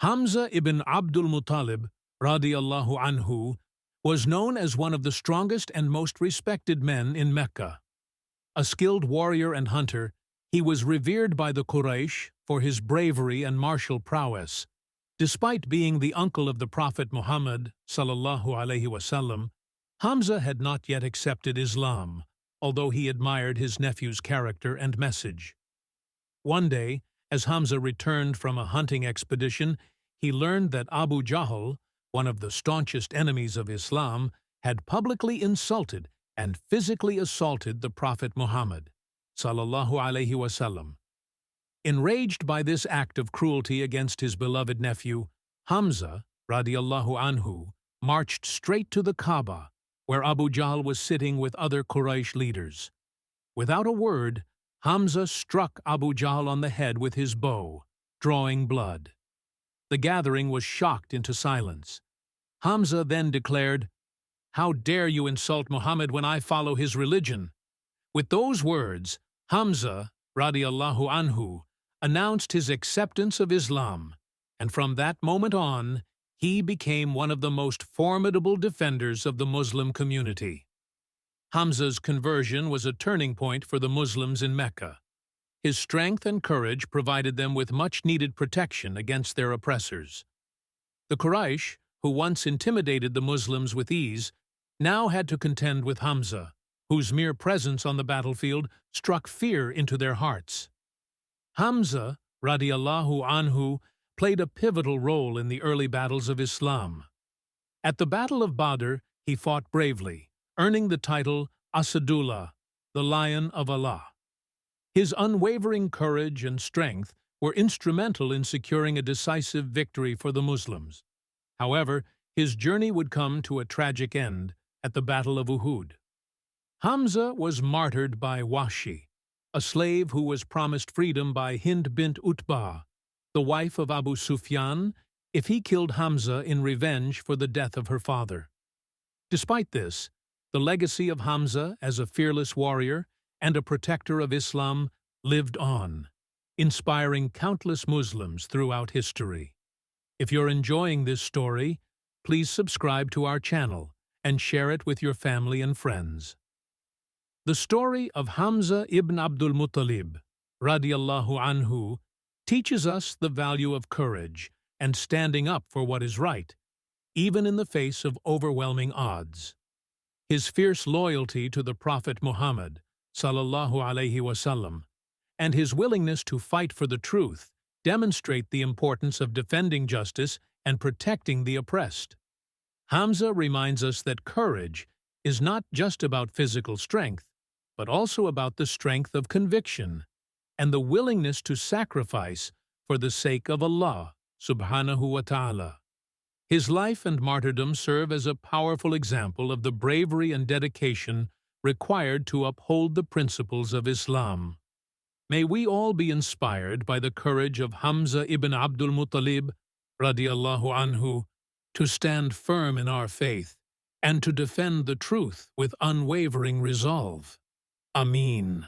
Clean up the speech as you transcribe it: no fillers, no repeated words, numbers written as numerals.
Hamza ibn Abdul Muttalib, RadiAllahu Anhu, was known as one of the strongest and most respected men in Mecca. A skilled warrior and hunter, he was revered by the Quraysh for his bravery and martial prowess. Despite being the uncle of the Prophet Muhammad, Sallallahu Alayhi Wasallam, Hamza had not yet accepted Islam, although he admired his nephew's character and message. One day, as Hamza returned from a hunting expedition, he learned that Abu Jahl, one of the staunchest enemies of Islam, had publicly insulted and physically assaulted the Prophet Muhammad, Sallallahu Alayhi Wasallam. Enraged by this act of cruelty against his beloved nephew, Hamza, RadiAllahu Anhu, marched straight to the Kaaba, where Abu Jahl was sitting with other Quraysh leaders. Without a word, Hamza struck Abu Jahl on the head with his bow, drawing blood. The gathering was shocked into silence. Hamza then declared, "How dare you insult Muhammad when I follow his religion?" With those words, Hamza, RadiAllahu Anhu, announced his acceptance of Islam, and from that moment on, he became one of the most formidable defenders of the Muslim community. Hamza's conversion was a turning point for the Muslims in Mecca. His strength and courage provided them with much-needed protection against their oppressors. The Quraysh, who once intimidated the Muslims with ease, now had to contend with Hamza, whose mere presence on the battlefield struck fear into their hearts. Hamza, RadiAllahu Anhu, played a pivotal role in the early battles of Islam. At the Battle of Badr, he fought bravely, earning the title Asadullah, the Lion of Allah. His unwavering courage and strength were instrumental in securing a decisive victory for the Muslims. However, his journey would come to a tragic end at the Battle of Uhud. Hamza was martyred by Wahshi, a slave who was promised freedom by Hind bint Utbah, the wife of Abu Sufyan, if he killed Hamza in revenge for the death of her father. Despite this, the legacy of Hamza as a fearless warrior and a protector of Islam lived on, inspiring countless Muslims throughout history. If you're enjoying this story, please subscribe to our channel and share it with your family and friends. The story of Hamza ibn Abdul Muttalib, RadiAllahu Anhu, teaches us the value of courage and standing up for what is right, even in the face of overwhelming odds. His fierce loyalty to the Prophet Muhammad, Sallallahu Alayhi Wasallam, and his willingness to fight for the truth demonstrate the importance of defending justice and protecting the oppressed. Hamza reminds us that courage is not just about physical strength, but also about the strength of conviction and the willingness to sacrifice for the sake of Allah, subhanahu wa ta'ala. His life and martyrdom serve as a powerful example of the bravery and dedication required to uphold the principles of Islam. May we all be inspired by the courage of Hamza ibn Abdul Muttalib, RadiAllahu Anhu, to stand firm in our faith and to defend the truth with unwavering resolve. Ameen.